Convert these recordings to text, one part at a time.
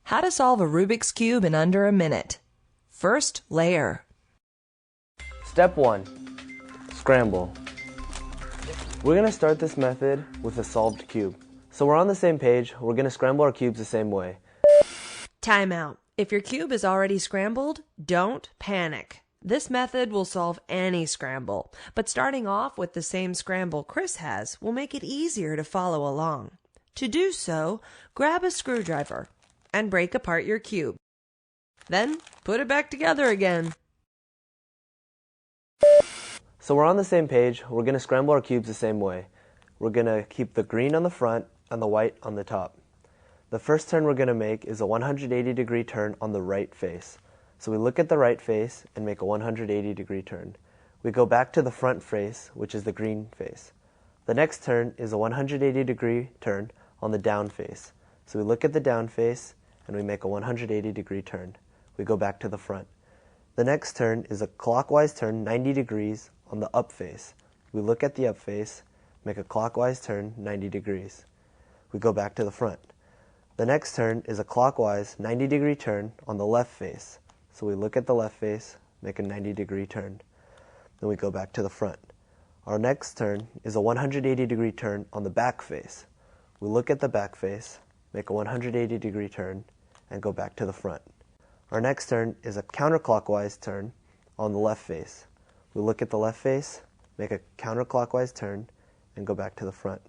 How to solve a Rubik's Cube in under a minute. First layer. Step 1. Scramble. We're going to start this method with a solved cube. So we're on the same page, we're going to scramble our cubes the same way. Timeout. If your cube is already scrambled, don't panic. This method will solve any scramble, but starting off with the same scramble Chris has will make it easier to follow along. To do so, grab a screwdriver and break apart your cube. Then put it back together again. So we're on the same page, we're going to scramble our cubes the same way. We're going to keep the green on the front and the white on the top. The first turn we're going to make is a 180-degree turn on the right face. So we look at the right face and make a 180-degree turn. We go back to the front face, which is the green face. The next turn is a 180-degree turn on the down face. So we look at the down face and we make a 180-degree turn. We go back to the front. The next turn is a clockwise turn 90 degrees on the up face. We look at the up face, make a clockwise turn 90 degrees. We go back to the front. The next turn is a clockwise 90-degree turn on the left face. So we look at the left face, make a 90-degree turn. Then we go back to the front. Our next turn is a 180-degree turn on the back face. We look at the back face, make a 180-degree turn, and go back to the front. Our next turn is a counterclockwise turn on the left face. We look at the left face, make a counterclockwise turn, and go back to the front.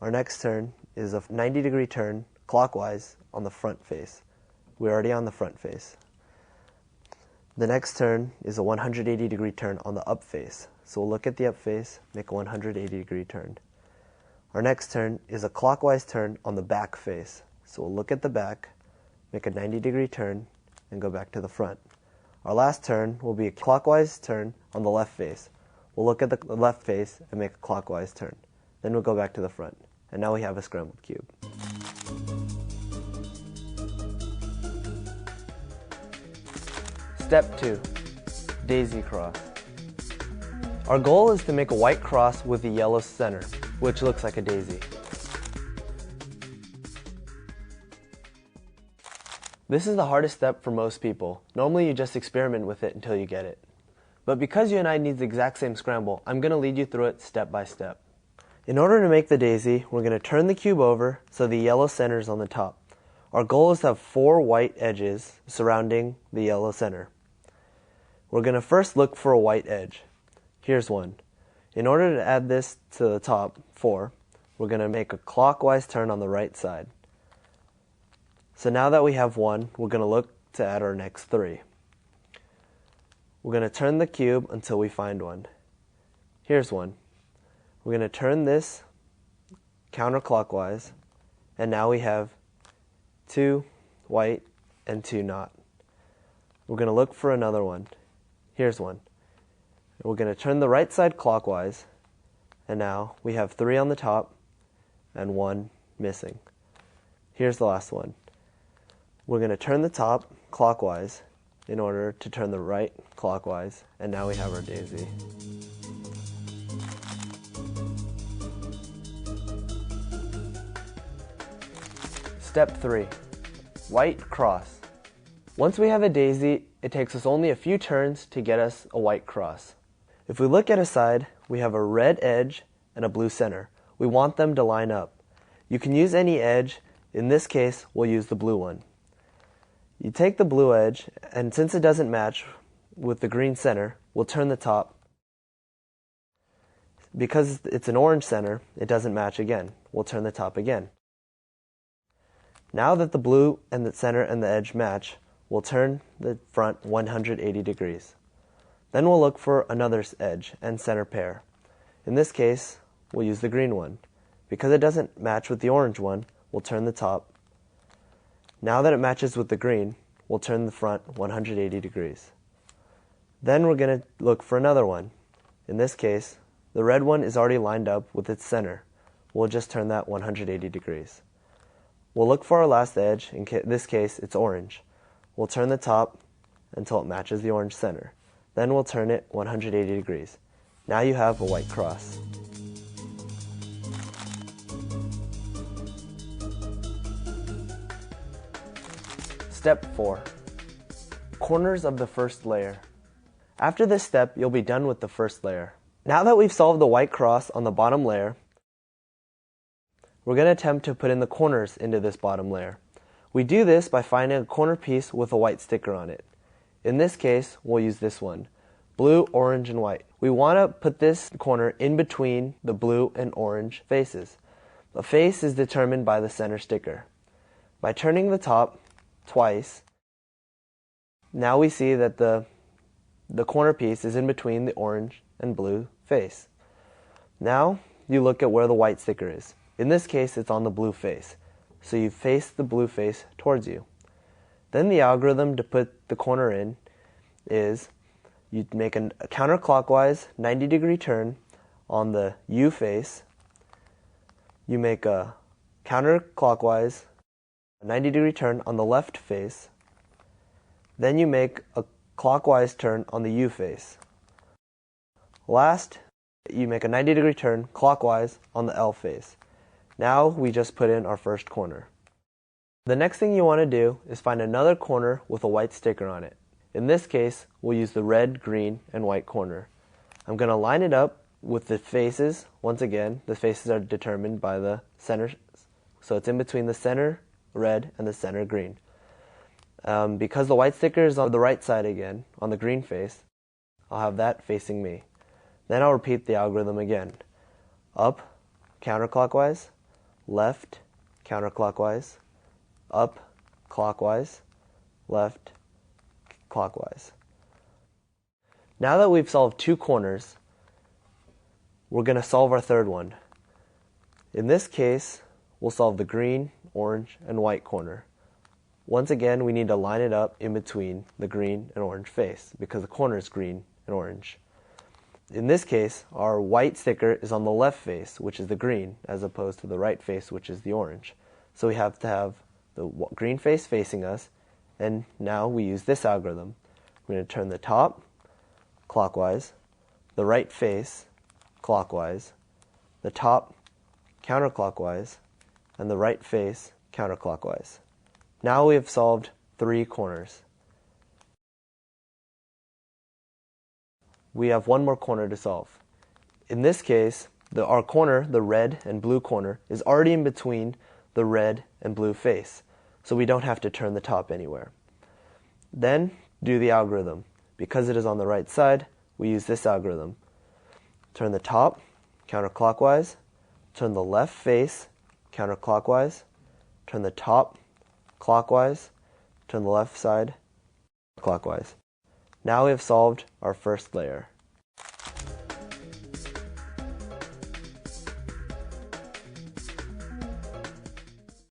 Our next turn is a 90-degree turn clockwise on the front face. We're already on the front face. The next turn is a 180-degree turn on the up face. So we'll look at the up face, make a 180-degree turn. Our next turn is a clockwise turn on the back face. So we'll look at the back, make a 90-degree turn, and go back to the front. Our last turn will be a clockwise turn on the left face. We'll look at the left face and make a clockwise turn. Then we'll go back to the front. And now we have a scrambled cube. Step 2. Daisy cross. Our goal is to make a white cross with a yellow center, which looks like a daisy. This is the hardest step for most people. Normally you just experiment with it until you get it. But because you and I need the exact same scramble, I'm going to lead you through it step by step. In order to make the daisy, we're going to turn the cube over so the yellow center is on the top. Our goal is to have 4 white edges surrounding the yellow center. We're going to first look for a white edge. Here's one. In order to add this to the top, 4, we're going to make a clockwise turn on the right side. So now that we have 1, we're going to look to add our next 3. We're going to turn the cube until we find one. Here's one. We're going to turn this counterclockwise, and now we have 2 white and 2 not. We're going to look for another one. Here's one. We're going to turn the right side clockwise, and now we have 3 on the top and 1 missing. Here's the last one. We're going to turn the top clockwise in order to turn the right clockwise, and now we have our daisy. Step 3. White cross. Once we have a daisy, it takes us only a few turns to get us a white cross. If we look at a side, we have a red edge and a blue center. We want them to line up. You can use any edge. In this case, we'll use the blue one. You take the blue edge, and since it doesn't match with the green center, we'll turn the top. Because it's an orange center, it doesn't match again. We'll turn the top again. Now that the blue and the center and the edge match, we'll turn the front 180 degrees. Then we'll look for another edge and center pair. In this case, we'll use the green one. Because it doesn't match with the orange one, we'll turn the top. Now that it matches with the green, we'll turn the front 180 degrees. Then we're going to look for another one. In this case, the red one is already lined up with its center. We'll just turn that 180 degrees. We'll look for our last edge. In this case, it's orange. We'll turn the top until it matches the orange center. Then we'll turn it 180 degrees. Now you have a white cross. Step 4. Corners of the first layer. After this step, you'll be done with the first layer. Now that we've solved the white cross on the bottom layer, we're going to attempt to put in the corners into this bottom layer. We do this by finding a corner piece with a white sticker on it. In this case, we'll use this one, blue, orange, and white. We want to put this corner in between the blue and orange faces. The face is determined by the center sticker. By turning the top twice, now we see that the corner piece is in between the orange and blue face. Now you look at where the white sticker is. In this case, it's on the blue face. So you face the blue face towards you. Then the algorithm to put the corner in is you make a counterclockwise 90-degree turn on the U face. You make a counterclockwise 90-degree turn on the left face. Then you make a clockwise turn on the U face. Last, you make a 90-degree turn clockwise on the L face. Now we just put in our first corner. The next thing you want to do is find another corner with a white sticker on it. In this case, we'll use the red, green, and white corner. I'm going to line it up with the faces. Once again, the faces are determined by the center, so it's in between the center red and the center green. Because the white sticker is on the right side again, on the green face, I'll have that facing me. Then I'll repeat the algorithm again. Up, counterclockwise, left, counterclockwise, up, clockwise, left, clockwise. Now that we've solved two corners, we're going to solve our third one. In this case, we'll solve the green, orange, and white corner. Once again, we need to line it up in between the green and orange face because the corner is green and orange. In this case, our white sticker is on the left face, which is the green, as opposed to the right face, which is the orange. So we have to have the green face facing us, and now we use this algorithm. We're going to turn the top clockwise, the right face clockwise, the top counterclockwise, and the right face counterclockwise. Now we have solved 3 corners. We have one more corner to solve. In this case, our corner, the red and blue corner, is already in between the red and blue face, so we don't have to turn the top anywhere. Then do the algorithm. Because it is on the right side, we use this algorithm. Turn the top counterclockwise, turn the left face counterclockwise, turn the top clockwise, turn the left side clockwise. Now we have solved our first layer.